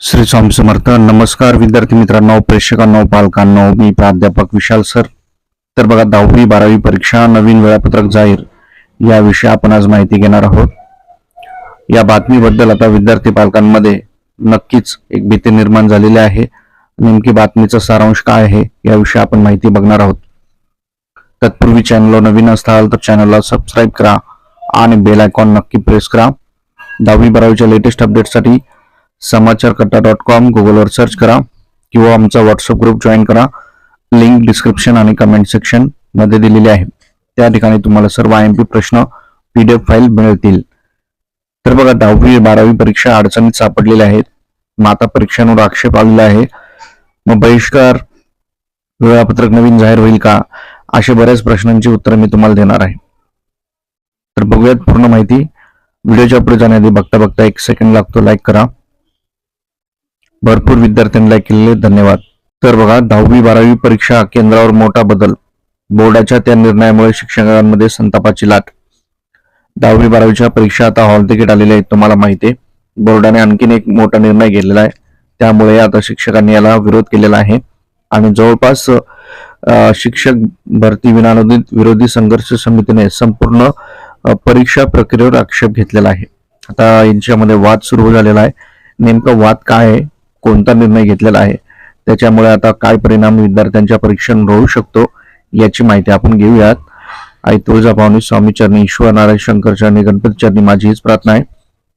श्री स्वामी समर्थ. नमस्कार विद्यार्थी मित्रांनो, प्रेक्षकांनो, पालकांनो, मी प्राध्यापक विशाल सर. तर बघा, 10वी-12वी परीक्षा नवीन वेळापत्रक जाहीर याविषयी आपण आज माहिती घेणार आहोत. या बातमीबद्दल आता विद्यार्थी पालकांमध्ये नक्कीच एक भीती निर्माण झालेली आहे. नेमकी बातमीचा सारांश काय आहे याविषयी आपण माहिती बघणार आहोत. तत्पूर्वी चॅनलला नवीन असाल तर चॅनलला सबस्क्राईब करा आणि बेल आयकॉन नक्की प्रेस करा. 10वी-12वीच्या लेटेस्ट अपडेटसाठी समाचारकट्टा.com गुगलवर सर्च करा किंवा आमचा व्हॉट्सअप ग्रुप जॉईन करा. लिंक डिस्क्रिप्शन आणि कमेंट सेक्शन मध्ये दिलेली आहे. त्या ठिकाणी तुम्हाला सर्व IMP प्रश्न PDF फाईल मिळतील. तर बघा, 10वी-12वी परीक्षा अडचणीत सापडलेल्या आहेत. माता परीक्षांवर आक्षेप आलेला आहे. मग बहिष्कार, वेळापत्रक नवीन जाहीर होईल का, अशा बऱ्याच प्रश्नांची उत्तरं मी तुम्हाला देणार आहे. तर बघूयात पूर्ण माहिती. व्हिडिओच्या पुढे जाण्याआधी बघता एक सेकंड लागतो, लाईक करा. भरपूर विद्यार्थ्यांनी लाईक केलेले धन्यवाद. तर बघा, 10वी-12वी परीक्षा केंद्रावर मोठा बदल. बोर्डाच्या त्या निर्णयामुळे शिक्षकांमध्ये संतापाची लाट. 10वी-12वीच्या परीक्षा आता हॉल तिकीट आलेले आहेत, तुम्हाला माहिती आहे. बोर्डाने आणखीन एक मोठा निर्णय घेतलेला आहे. त्यामुळे आता शिक्षकांनी याला विरोध केलेला आहे आणि जवळपास शिक्षक भरती विनानोदित विरोधी संघर्ष समितीने संपूर्ण परीक्षा प्रक्रियेवर आक्षेप घेतलेला आहे. आता यांच्यामध्ये वाद सुरू झालेला आहे. नेमका वाद काय आहे, कोणता निर्णय घेतलेला आहे, त्याच्यामुळे आता काय परिणाम विद्यार्थ्यांच्या परीक्षेवर होऊ शकतो याची माहिती आपण घेऊयात. आई तुळजाभवानी, स्वामी चरणी, ईश्वर नारायण, शंकर चरणी, गणपती चरणी माझी हीच प्रार्थना आहे.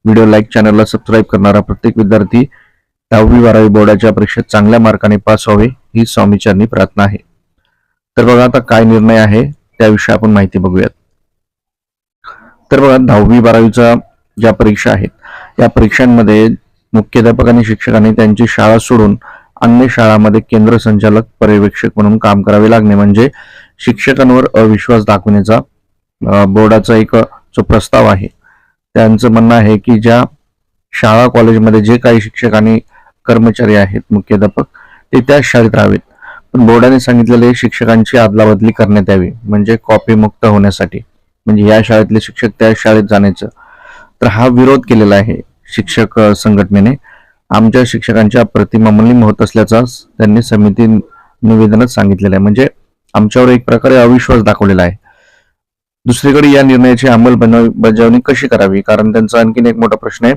व्हिडिओ लाईक, चॅनलला सबस्क्राईब करणारा प्रत्येक विद्यार्थी 10वी-12वी बोर्डाच्या परीक्षेत चांगल्या मार्काने पास व्हावे ही स्वामी चरणी प्रार्थना आहे. तर बघा, आता काय निर्णय आहे त्याविषयी आपण माहिती बघूयात. तर बघा, 10वी-12वीच्या ज्या परीक्षा आहेत या परीक्षांमध्ये मुख्याध्यापक आणि शिक्षकांनी त्यांची शाळा सोडून अन्य शाळांमध्ये केंद्र संचालक पर्यवेक्षक म्हणून काम करावे लागणे म्हणजे शिक्षकांवर अविश्वास दाखवण्याचा बोर्डाचा एक जो प्रस्ताव आहे. त्यांचं म्हणणं आहे की ज्या शाळा कॉलेजमध्ये जे काही शिक्षक आणि कर्मचारी आहेत, मुख्याध्यापक, ते त्या शाळेत राहावेत. पण बोर्डाने सांगितलेले शिक्षकांची अदलाबदली करण्यात यावी म्हणजे कॉपी मुक्त होण्यासाठी, म्हणजे या शाळेतले शिक्षक त्या शाळेत जाण्याचं. तर हा विरोध केलेला आहे शिक्षक संघटनेने. आमच्या शिक्षकांच्या प्रतिमा मलिन होत असल्याचा त्यांनी समिती निवेदनात सांगितलेलं आहे. म्हणजे आमच्यावर एक प्रकारे अविश्वास दाखवलेला आहे. दुसरीकडे या निर्णयाची अंमलबजावणी कशी करावी, कारण त्यांचा आणखीन एक मोठा प्रश्न आहे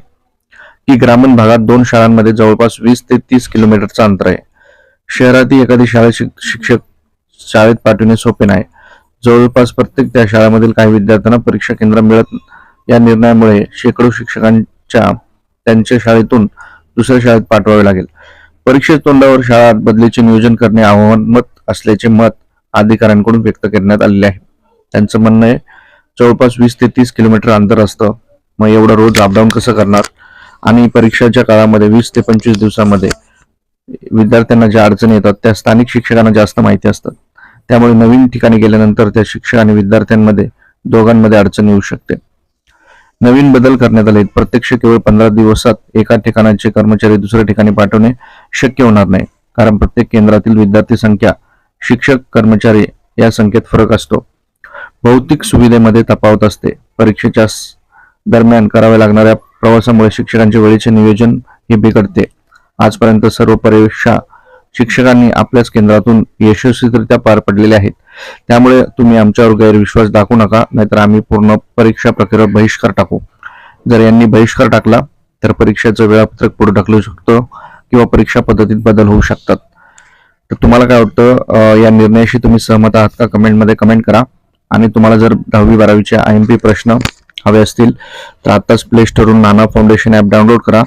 की ग्रामीण भागात 2 शाळांमध्ये जवळपास 20 ते 30 किलोमीटरचं अंतर आहे. शहरातील एखादी शिक्षक शाळेत पाठवणे सोपे नाही. जवळपास प्रत्येक त्या शाळांमधील काही विद्यार्थ्यांना परीक्षा केंद्र मिळत. या निर्णयामुळे शेकडो शिक्षकांच्या त्यांच्या शाळेतून दुसऱ्या शाळेत पाठवावे लागेल. परीक्षेत तोंडावर शाळा बदलीचे नियोजन करणे आव्हानात्मक असल्याचे मत अधिकाऱ्यांकडून व्यक्त करण्यात आलेले आहे. त्यांचं म्हणणं आहे जवळपास 20 ते 30 किलोमीटर अंतर असतं. मग एवढं रोज अपडाऊन कसं करणार, आणि परीक्षेच्या काळामध्ये 20 ते 25 दिवसामध्ये विद्यार्थ्यांना ज्या अडचणी येतात त्या स्थानिक शिक्षकांना जास्त माहिती असतात. त्यामुळे नवीन ठिकाणी गेल्यानंतर त्या शिक्षक आणि विद्यार्थ्यांमध्ये दोघांमध्ये अडचण येऊ शकते. नवीन बदल करण्यात आले. प्रत्यक्ष केवळ 15 दिवसात एका ठिकाणाचे कर्मचारी दुसऱ्या ठिकाणी पाठवणे शक्य होणार नाही, कारण प्रत्येक केंद्रातील विद्यार्थी संख्या, शिक्षक, कर्मचारी या संख्येत फरक असतो. भौतिक सुविधेमध्ये तफावत असते. परीक्षेच्या दरम्यान कराव्या लागणाऱ्या प्रवासामुळे शिक्षकांचे वेळेचे नियोजन हे बिघडते. आजपर्यंत सर्व परीक्षा शिक्षकांनी आपल्याच केंद्रातून यशस्वीरित्या पार पडलेले आहेत. त्यामुळे तुम्ही आमच्यावर गैरविश्वास दाखवू नका, नाहीतर आम्ही पूर्ण परीक्षा प्रक्रियेवर बहिष्कार टाकू. जर यांनी बहिष्कार टाकला तर परीक्षेचं वेळापत्रक पुढे ढकलू शकतो किंवा परीक्षा पद्धतीत बदल होऊ शकतात. तर तुम्हाला काय वाटतं, या निर्णयाशी तुम्ही सहमत आहात का? कमेंटमध्ये कमेंट करा. आणि तुम्हाला जर 10वी-12वीचे IMP प्रश्न हवे असतील तर आताच प्ले स्टोरवरून नाना फाउंडेशन ॲप डाउनलोड करा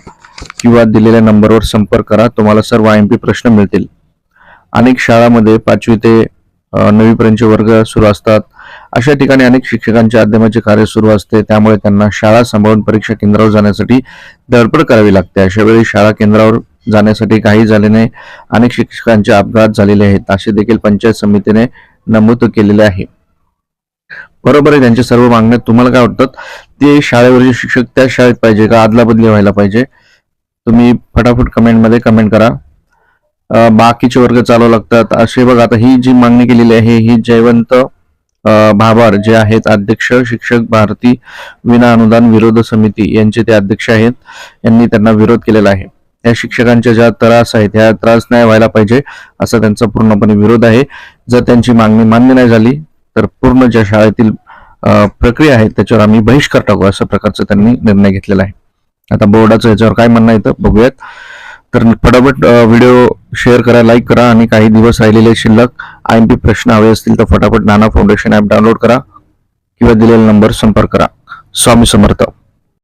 किंवा दिलेल्या नंबरवर संपर्क करा. तुम्हाला सर्व IMP प्रश्न मिळतील. अनेक शाळांमध्ये 5वी ते 9वी पर्यंतचे वर्ग सुरू असतात. अशा ठिकाणी अनेक शिक्षकांचे अध्यापनाचे कार्य सुरू असते. त्यामुळे त्यांना शाळा सांभाळून परीक्षा केंद्रावर जाण्यासाठी धडपड करावी लागते. अशा वेळी शाळा केंद्रावर जाण्यासाठी काही झाल्याने अनेक शिक्षकांचे अपघात झालेले आहेत, असे देखील पंचायत समितीने नमूद केलेले आहे. बरोबर आहे त्यांच्या सर्व मागण्या. तुम्हाला काय वाटतं, ते शाळेवरचे शिक्षक त्या शाळेत पाहिजे का, अदलाबदली व्हायला पाहिजे? तुम्ही फटाफट कमेंटमध्ये कमेंट करा. बाकीचे वर्ग चालू लागतात असे बघा. आता ही जी मागणी केलेली आहे ही जयवंत भाभार जे आहेत अध्यक्ष शिक्षक भारती विना अनुदान विरोध समिती यांचे ते अध्यक्ष आहेत. यांनी त्यांना विरोध केलेला आहे. या शिक्षकांच्या ज्या त्रास आहेत ह्या त्रास नाही व्हायला पाहिजे असा त्यांचा पूर्णपणे विरोध आहे. जर त्यांची मागणी मान्य नाही झाली तर पूर्ण ज्या शाळेतील प्रक्रिया आहे त्याच्यावर आम्ही बहिष्कार टाकू अशा प्रकारचा त्यांनी निर्णय घेतलेला आहे. आता बोर्डाचं याच्यावर काय म्हणणं येतं बघूयात. तर फटाफट व्हिडिओ शेअर करा, लाईक करा आणि काही दिवस राहिलेले शिल्लक IMP प्रश्न हवे असतील तर फटाफट नाना फाउंडेशन ॲप डाउनलोड करा किंवा दिलेला नंबर संपर्क करा. स्वामी समर्थ.